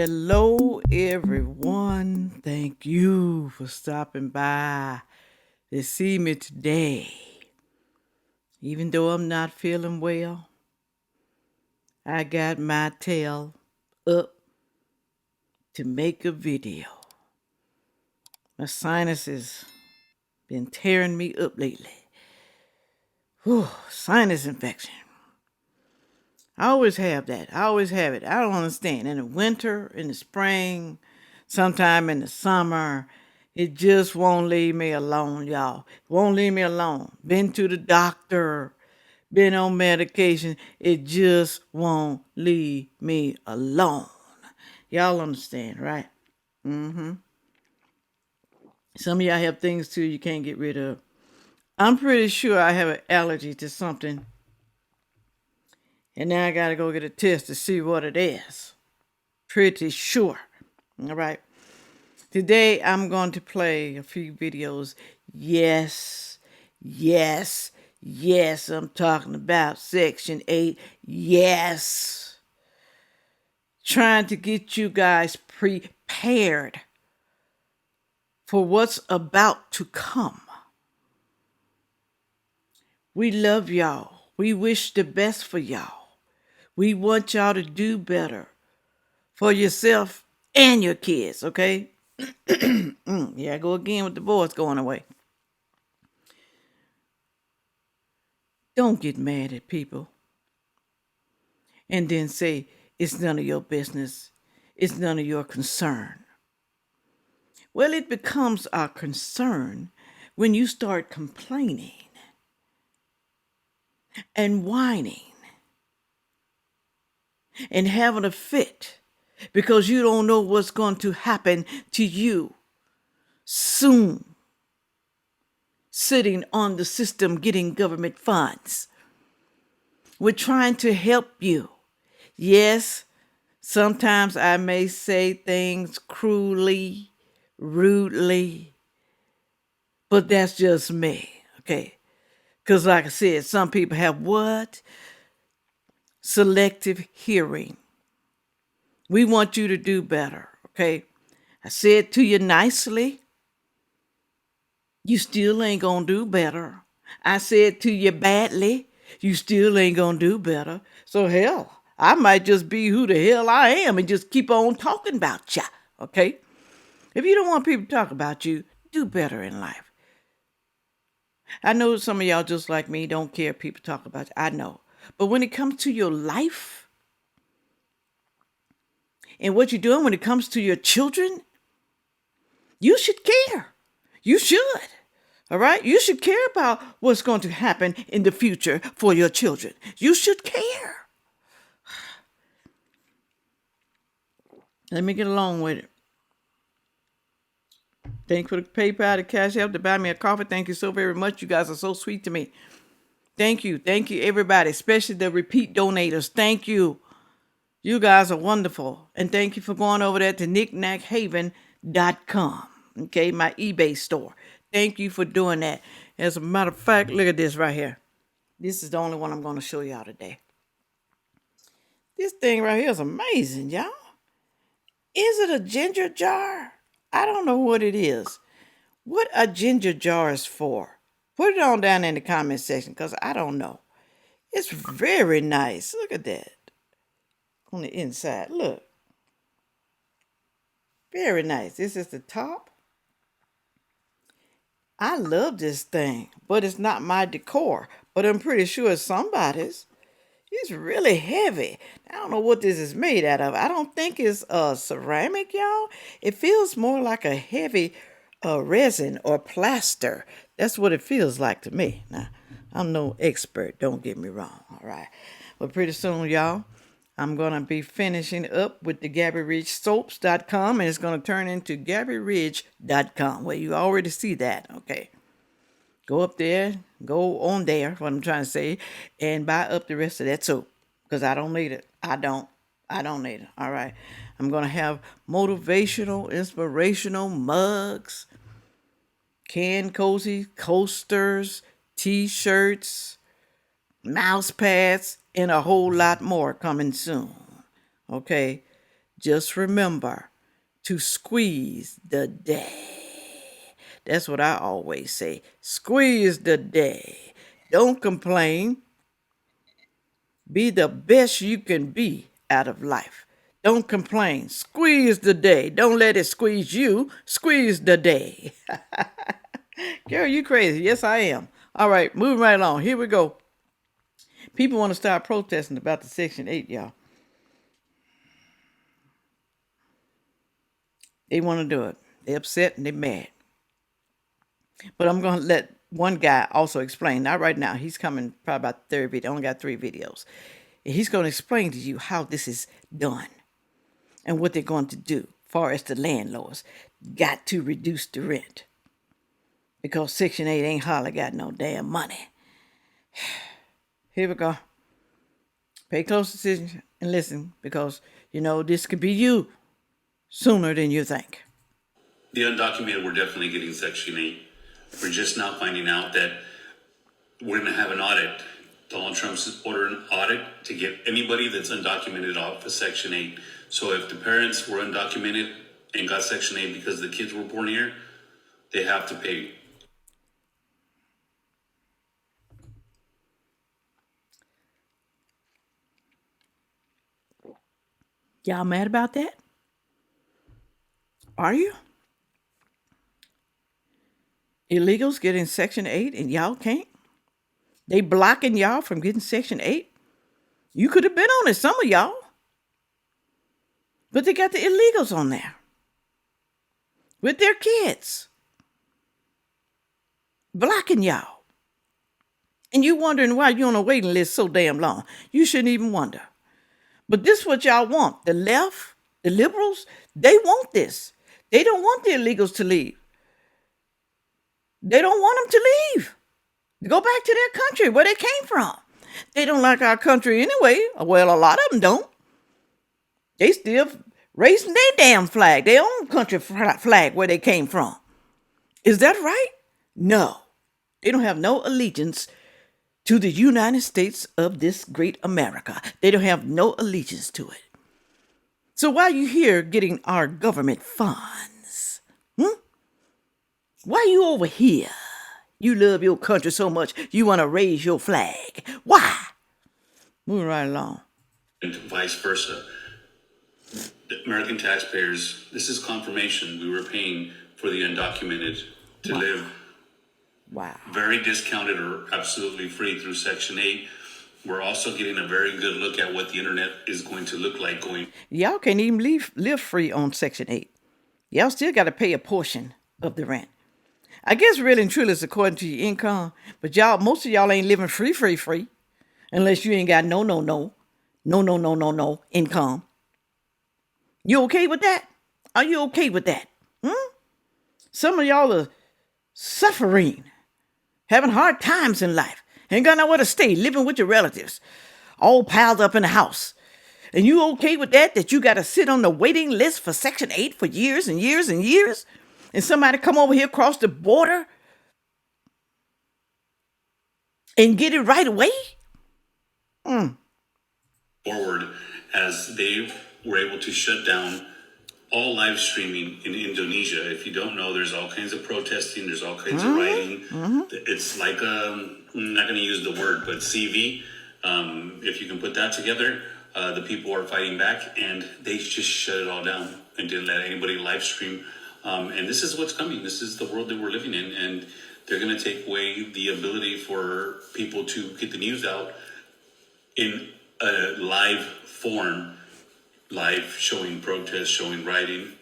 Hello, everyone. Thank you for stopping by to see me today. Even though I'm not feeling well, I got my tail up to make a video. My sinuses been tearing me up lately. Whew, sinus infection. I always have that. I always have it. I don't understand. In the winter, in the spring, sometime in the summer, it just won't leave me alone, y'all. It won't leave me alone. Been to the doctor, been on medication. It just won't leave me alone. Y'all understand, right? Some of y'all have things too you can't get rid of. I'm pretty sure I have an allergy to something. And now I gotta go get a test to see what it is. Pretty sure. All right. Today I'm going to play a few videos. Yes, yes, yes. I'm talking about Section 8. Yes. Trying to get you guys prepared for what's about to come. We love y'all. We wish the best for y'all. We want y'all to do better for yourself and your kids, okay? Yeah, I go again with the boys going away. Don't get mad at people and then say it's none of your business. It's none of your concern. Well, it becomes our concern when you start complaining and whining and having a fit because you don't know what's going to happen to you soon. Sitting on the system getting government funds. We're trying to help you. Yes, sometimes I may say things cruelly, rudely, but that's just me, okay? Because like I said, some people have what? Selective hearing. We want you to do better, okay? I said to you nicely, you still ain't gonna do better. I said to you badly, you still ain't gonna do better. So hell, I might just be who the hell I am and just keep on talking about ya, okay? If you don't want people to talk about you, do better in life. I know some of y'all just like me don't care if people talk about you. I know. But when it comes to your life and what you're doing when it comes to your children, you should care. You should. All right? You should care about what's going to happen in the future for your children. You should care. Let me get along with it. Thanks for the PayPal, the Cash App to buy me a coffee. Thank you so very much. You guys are so sweet to me. Thank you. Thank you, everybody, especially the repeat donators. Thank you. You guys are wonderful. And thank you for going over there to knickknackhaven.com. Okay, my eBay store. Thank you for doing that. As a matter of fact, look at this right here. This is the only one I'm going to show y'all today. This thing right here is amazing, y'all. Is it a ginger jar? I don't know what it is. What a ginger jar is for. Put it on down in the comment section because I don't know. It's very nice. Look at that. On the inside. Look. Very nice. This is the top. I love this thing, but it's not my decor. But I'm pretty sure it's somebody's. It's really heavy. I don't know what this is made out of. I don't think it's ceramic, y'all. It feels more like a heavy resin or plaster. That's what it feels like to me. Now, I'm no expert. Don't get me wrong. All right. But pretty soon, y'all, I'm going to be finishing up with the GabbyRidgeSoaps.com, and it's going to turn into GabbyRidge.com. Well, you already see that. Okay. Go up there, go on there, what I'm trying to say, and buy up the rest of that soap because I don't need it. I don't need it. All right. I'm going to have motivational, inspirational mugs, canned cozy coasters, T-shirts, mouse pads, and a whole lot more coming soon. Okay. Just remember to squeeze the day. That's what I always say. Squeeze the day. Don't complain. Be the best you can be out of life. Don't complain. Squeeze the day. Don't let it squeeze you. Squeeze the day. Girl, you crazy. Yes, I am. All right, moving right along. Here we go. People want to start protesting about the Section 8, y'all. They want to do it. They're upset and they're mad. But I'm going to let one guy also explain. Not right now. He's coming probably about the third video. I only got 3 videos. And he's going to explain to you how this is done and what they're going to do as far as the landlords. Got to reduce the rent. Because Section 8 ain't hardly got no damn money. Here we go. Pay close attention and listen because, this could be you sooner than you think. The undocumented, we're definitely getting Section 8. We're just now finding out that we're going to have an audit. Donald Trump's ordered an audit to get anybody that's undocumented off of Section 8. So if the parents were undocumented and got Section 8 because the kids were born here, they have to pay. Y'all mad about that? Are you? Illegals getting Section 8 and y'all can't? They blocking y'all from getting Section 8? You could have been on it, some of y'all. But they got the illegals on there. With their kids. Blocking y'all. And you wondering why you on a waiting list so damn long. You shouldn't even wonder. But this is what y'all want. The left, the liberals, they want this. They don't want the illegals to leave. They don't want them to leave. Go back to their country where they came from. They don't like our country anyway. Well, a lot of them don't. They still raising their damn flag, their own country flag where they came from. Is that right? No. They don't have no allegiance to the United States of this great America. They don't have no allegiance to it. So why are you here getting our government funds? Why you over here? You love your country so much, you want to raise your flag. Why? Moving right along. And vice versa. The American taxpayers, this is confirmation. We were paying for the undocumented to live very discounted or absolutely free through Section 8. We're also getting a very good look at what the internet is going to look like going. Y'all can't even live free on Section 8. Y'all still got to pay a portion of the rent. I guess really and truly it's according to your income, but most of y'all ain't living free, unless you ain't got no income. You okay with that? Are you okay with that? Some of y'all are suffering, having hard times in life, ain't got nowhere to stay, living with your relatives, all piled up in the house. And you okay with that you got to sit on the waiting list for Section 8 for years and years and years? And somebody come over here across the border and get it right away? Forward as they were able to shut down all live streaming in Indonesia. If you don't know, there's all kinds of protesting. There's all kinds of writing. It's like, I'm not going to use the word, but CV. If you can put that together, the people are fighting back and they just shut it all down and didn't let anybody live stream. And this is what's coming. This is the world that we're living in. And they're going to take away the ability for people to get the news out in a live form, live showing protests, showing rioting.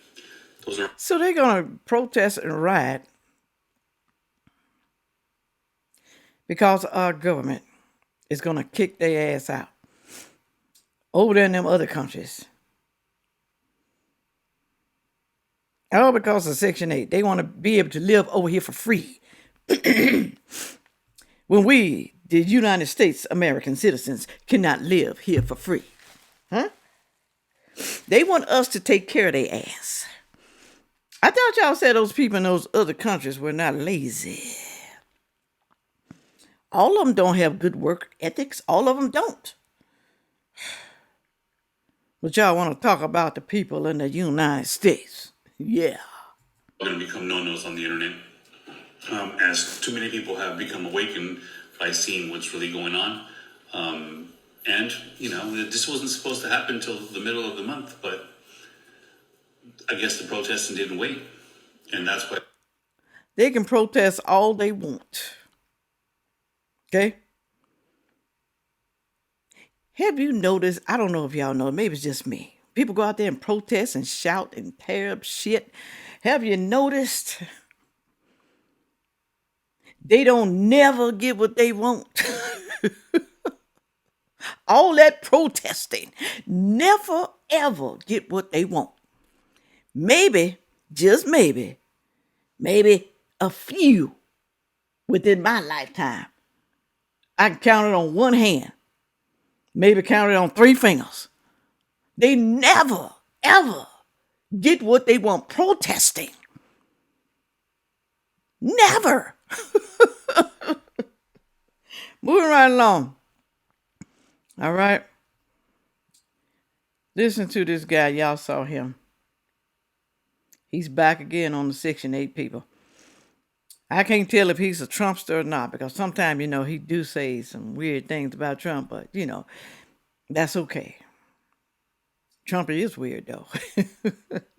So they're going to protest and riot because our government is going to kick their ass out over there in them other countries. All because of Section 8. They want to be able to live over here for free. When we, the United States American citizens, cannot live here for free. They want us to take care of their ass. I thought y'all said those people in those other countries were not lazy. All of them don't have good work ethics. All of them don't. But y'all want to talk about the people in the United States. Yeah. Going to become no-nos on the internet, as too many people have become awakened by seeing what's really going on. And, this wasn't supposed to happen until the middle of the month, but I guess the protesting didn't wait. And that's what... They can protest all they want. Okay? Have you noticed? I don't know if y'all know, maybe it's just me. People go out there and protest and shout and tear up shit. Have you noticed? They don't never get what they want. All that protesting, never ever get what they want. Maybe, just maybe a few within my lifetime. I can count it on one hand, maybe count it on 3 fingers. They never, ever get what they want protesting. Never. Moving right along. All right. Listen to this guy. Y'all saw him. He's back again on the Section 8 people. I can't tell if he's a Trumpster or not, because sometimes, he do say some weird things about Trump, but, that's okay. Trump is weird, though.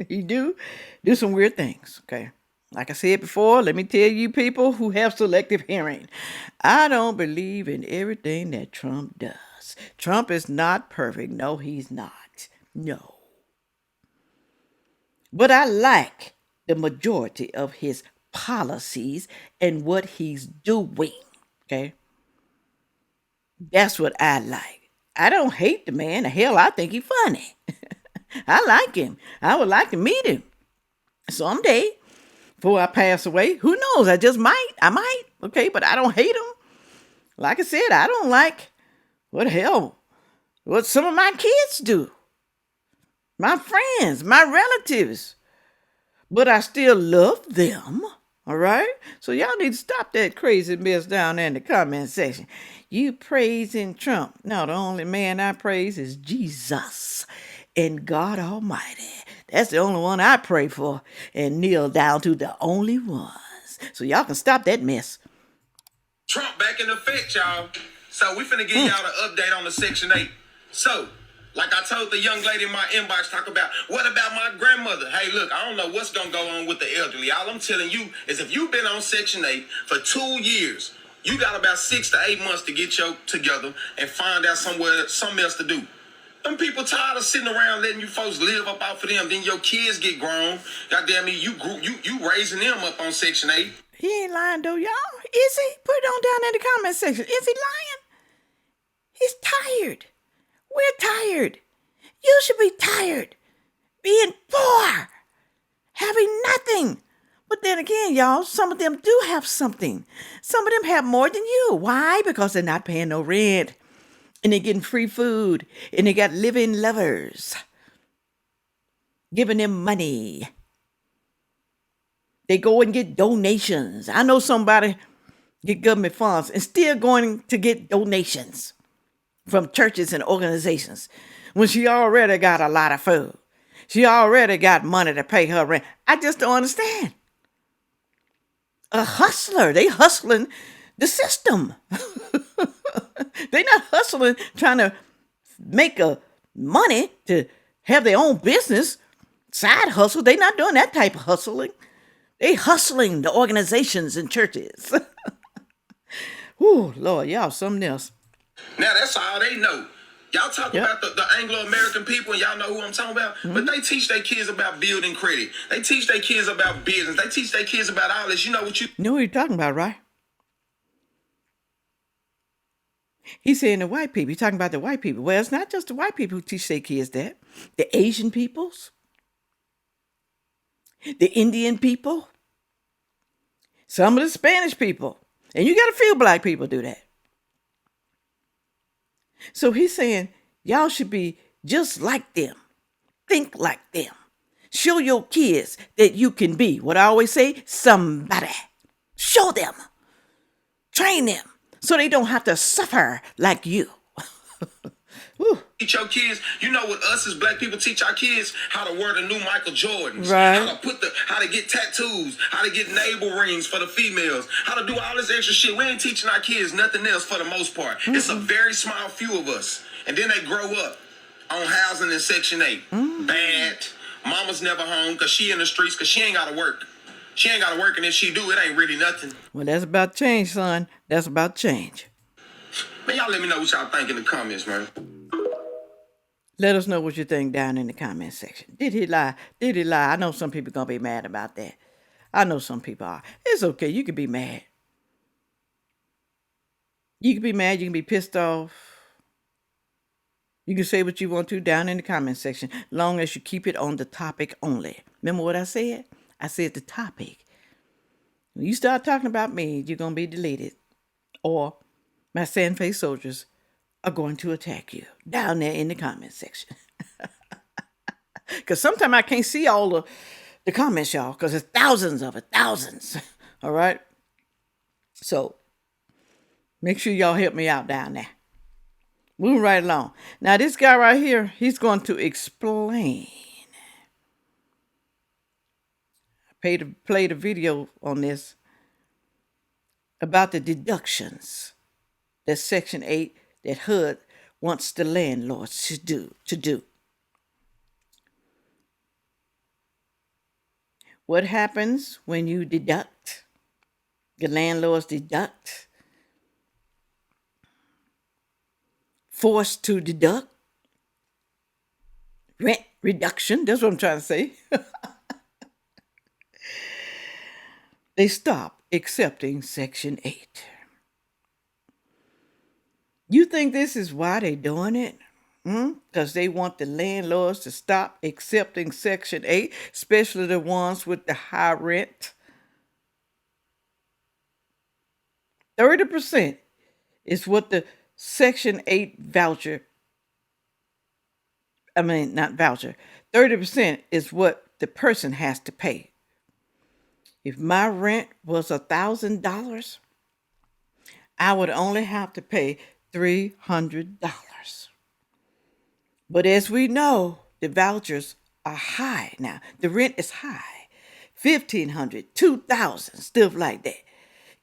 He do some weird things, okay? Like I said before, let me tell you people who have selective hearing, I don't believe in everything that Trump does. Trump is not perfect. No, he's not. No. But I like the majority of his policies and what he's doing, okay? That's what I like. I don't hate the man. Hell, I think he's funny. I like him. I would like to meet him someday before I pass away. Who knows? I might, okay? But I don't hate him. Like I said, I don't like what some of my kids do. My friends, my relatives. But I still love them, all right? So y'all need to stop that crazy mess down there in the comment section. You praising Trump. No, the only man I praise is Jesus and God Almighty. That's the only one I pray for and kneel down to, the only ones. So y'all can stop that mess. Trump back in effect, y'all. So we finna give y'all an update on the Section 8. So, like I told the young lady in my inbox, talk about, what about my grandmother? Hey, look, I don't know what's gonna go on with the elderly. All I'm telling you is if you've been on Section 8 for 2 years, you got about 6 to 8 months to get your together and find out something else to do. Them people tired of sitting around letting you folks live up off of them. Then your kids get grown. Goddamn me, you raising them up on Section 8. He ain't lying though, y'all. Is he? Put it on down in the comment section. Is he lying? He's tired. We're tired. You should be tired. Being poor. Having nothing. But then again, y'all, some of them do have something. Some of them have more than you. Why? Because they're not paying no rent. And they're getting free food. And they got living lovers giving them money. They go and get donations. I know somebody get government funds and still going to get donations from churches and organizations when she already got a lot of food. She already got money to pay her rent. I just don't understand. A hustler. They hustling the system. They not hustling trying to make money to have their own business, side hustle. They not doing that type of hustling. They hustling the organizations and churches. Ooh, Lord, y'all something else. Now that's all they know. Y'all talk about the Anglo-American people, and y'all know who I'm talking about. Mm-hmm. But they teach their kids about building credit. They teach their kids about business. They teach their kids about all this. You know what you're talking about, right? He's saying the white people. He's talking about the white people. Well, it's not just the white people who teach their kids that. The Asian peoples. The Indian people. Some of the Spanish people. And you got a few black people do that. So he's saying, y'all should be just like them. Think like them. Show your kids that you can be, what I always say, somebody. Show them. Train them so they don't have to suffer like you. teach your kids, you know what us as black people teach our kids? How to wear the new Michael Jordans, Right. how to get tattoos, how to get navel rings for the females, how to do all this extra shit. We ain't teaching our kids nothing else for the most part. It's a very small few of us. And then they grow up on housing in Section 8. Bad. Mama's never home because she in the streets because she ain't got to work. She ain't got to work, and if she do, it ain't really nothing. Well, that's about change, son. That's about change. Man, y'all let me know what y'all think in the comments, man. Let us know what you think down in the comment section. Did he lie? Did he lie? I know some people going to be mad about that. I know some people are. It's okay. You can be mad. You can be mad. You can be pissed off. You can say what you want to down in the comment section, long as you keep it on the topic only. Remember what I said? I said the topic. When you start talking about me, you're going to be deleted. Or my Sandfay soldiers are going to attack you down there in the comment section. Because sometimes I can't see all the comments, y'all, because there's thousands of it, thousands. All right? So make sure y'all help me out down there. Moving right along. Now, this guy right here, he's going to explain. I played a video on this about the deductions that Section 8 that HUD wants the landlords to do. What happens when you deduct? The landlords deduct. Forced to deduct. Rent reduction. That's what I'm trying to say. They stop accepting Section 8. You think this is why they're doing it? Because they want the landlords to stop accepting Section 8, especially the ones with the high rent. 30% is what the Section 8 voucher, not voucher, 30% is what the person has to pay. If my rent was $1,000, I would only have to pay $300. But as we know, the vouchers are high now. The rent is high. $1,500, $2,000, stuff like that.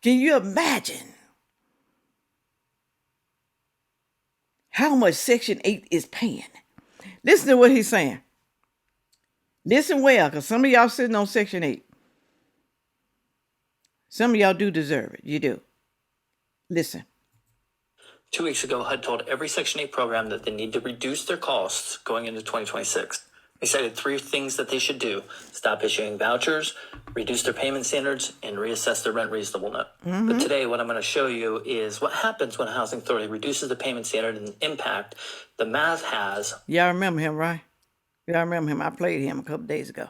Can you imagine how much Section 8 is paying? Listen to what he's saying. Listen well, because some of y'all sitting on Section 8. Some of y'all do deserve it. You do. Listen. 2 weeks ago, HUD told every Section 8 program that they need to reduce their costs going into 2026. They cited 3 things that they should do: stop issuing vouchers, reduce their payment standards, and reassess their rent reasonableness. But today, what I'm going to show you is what happens when a housing authority reduces the payment standard and the impact the math has. Y'all remember him, right? Y'all remember him. I played him a couple days ago.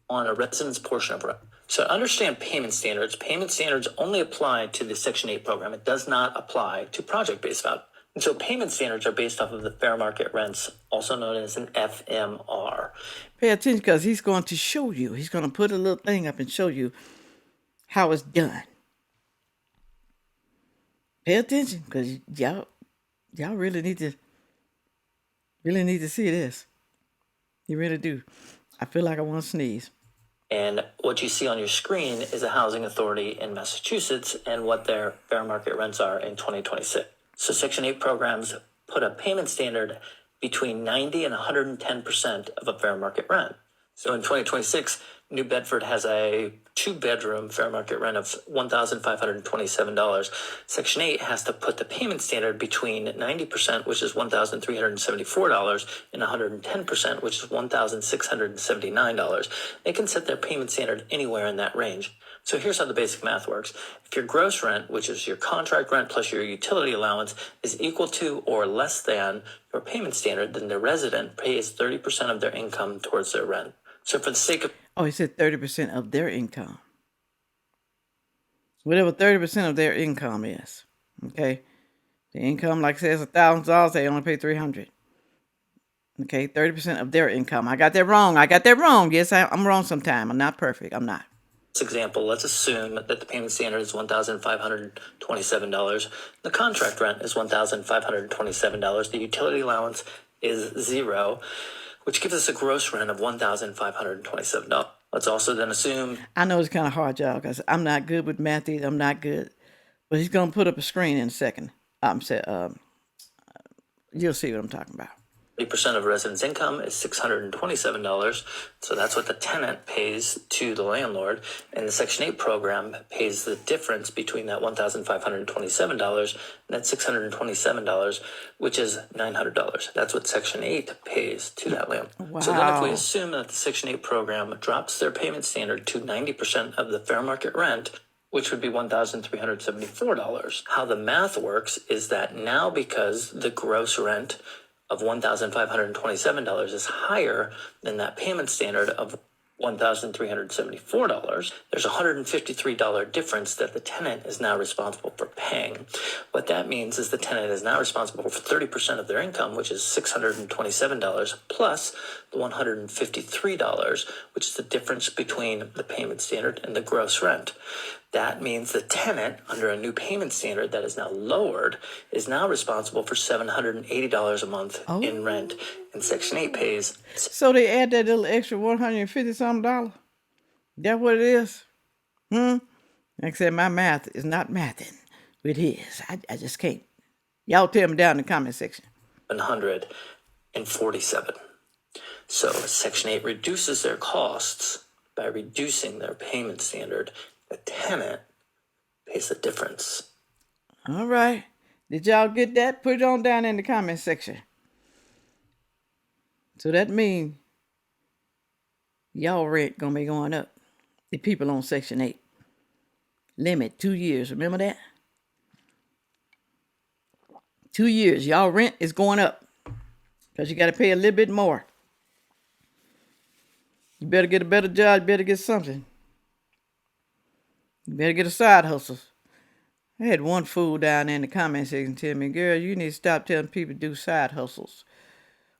On a resident's portion of rent. So to understand payment standards only apply to the Section 8 program. It does not apply to project-based value. And so payment standards are based off of the fair market rents, also known as an FMR. Pay attention, because he's going to show you. He's going to put a little thing up and show you how it's done. Pay attention, because y'all really need to see this. You really do. I feel like I want to sneeze. And what you see on your screen is a housing authority in Massachusetts and what their fair market rents are in 2026. So Section 8 programs put a payment standard between 90 and 110% of a fair market rent. So in 2026, New Bedford has a 2-bedroom fair market rent of $1,527. Section 8 has to put the payment standard between 90%, which is $1,374, and 110%, which is $1,679. They can set their payment standard anywhere in that range. So here's how the basic math works. If your gross rent, which is your contract rent plus your utility allowance, is equal to or less than your payment standard, then the resident pays 30% of their income towards their rent. So for the sake of... Oh, he said 30% of their income. Whatever 30% of their income is. Okay? The income, like I said, is $1,000. They only pay $300. Okay? 30% of their income. I got that wrong. Yes, I'm wrong sometime. I'm not perfect. I'm not. This example, let's assume that the payment standard is $1,527. The contract rent is $1,527. The utility allowance is 0, which gives us a gross rent of $1,527. Let's also then assume... I know it's kind of hard, y'all, because I'm not good with math either. I'm not good. But he's going to put up a screen in a second. You'll see what I'm talking about. 30% of residents' income is $627. So that's what the tenant pays to the landlord. And the Section 8 program pays the difference between that $1,527 and that $627, which is $900. That's what Section 8 pays to that landlord. Wow. So then if we assume that the Section 8 program drops their payment standard to 90% of the fair market rent, which would be $1,374. How the math works is that now, because the gross rent of $1,527 is higher than that payment standard of $1,374, there's a $153 difference that the tenant is now responsible for paying. What that means is the tenant is now responsible for 30% of their income, which is $627, plus the $153, which is the difference between the payment standard and the gross rent. That means the tenant, under a new payment standard that is now lowered, is now responsible for $780 a month in rent, and Section 8 pays. So they add that little extra $150-something? That what it is? Like I said, my math is not mathing with his. I just can't. Y'all tell me down in the comment section. 147. So Section 8 reduces their costs by reducing their payment standard. The tenant pays the difference. All right. Did y'all get that? Put it on down in the comment section. So that means y'all rent gonna be going up. The people on Section 8. Limit 2 years. Remember that? 2 years. Y'all rent is going up. Because you got to pay a little bit more. You better get a better job. You better get something. You better get a side hustle. I had one fool down there in the comment section tell me, girl, you need to stop telling people to do side hustles.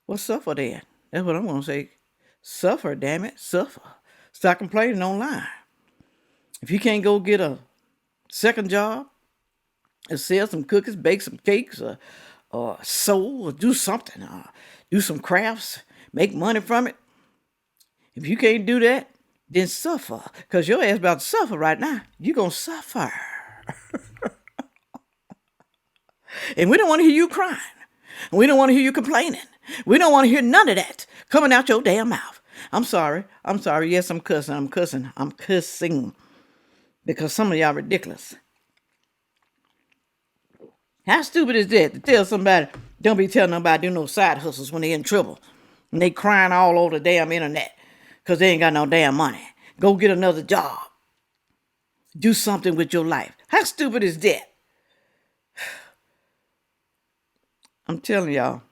Well, suffer then. That's what I'm going to say. Suffer, damn it. Suffer. Stop complaining online. If you can't go get a second job and sell some cookies, bake some cakes, or sew, or do something, or do some crafts, make money from it. If you can't do that, then suffer. Because your ass about to suffer right now. You're going to suffer. And we don't want to hear you crying. We don't want to hear you complaining. We don't want to hear none of that coming out your damn mouth. I'm sorry. Yes, I'm cussing. Because some of y'all ridiculous. How stupid is that to tell somebody, don't be telling nobody do no side hustles when they in trouble. And they crying all over the damn internet because they ain't got no damn money. Go get another job. Do something with your life. How stupid is that? I'm telling y'all,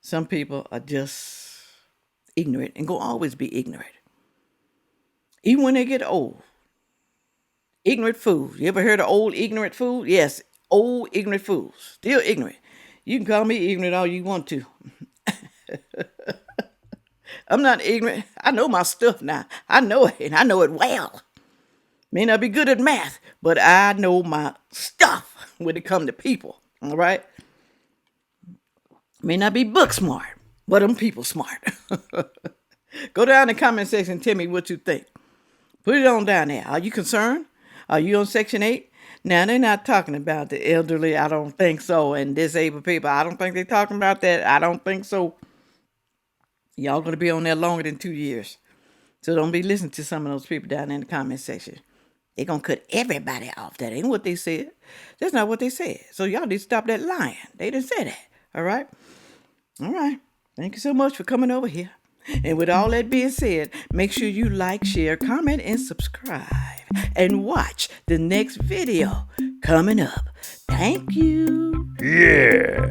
some people are just ignorant and gonna always be ignorant. Even when they get old. Ignorant fools. You ever heard of old ignorant fools? Yes, old ignorant fools. Still ignorant. You can call me ignorant all you want to. I'm not ignorant. I know my stuff now. I know it, and I know it well. May not be good at math, but I know my stuff when it comes to people. All right? May not be book smart, but I'm people smart. Go down in the comment section and tell me what you think. Put it on down there. Are you concerned? Are you on Section 8? Now, they're not talking about the elderly. I don't think so. And disabled people. I don't think they're talking about that. I don't think so. Y'all going to be on there longer than 2 years. So don't be listening to some of those people down in the comment section. They're going to cut everybody off. That ain't what they said. That's not what they said. So y'all need to stop that lying. They didn't say that. All right? All right. Thank you so much for coming over here. And with all that being said, make sure you like, share, comment, and subscribe. And watch the next video coming up. Thank you. Yeah.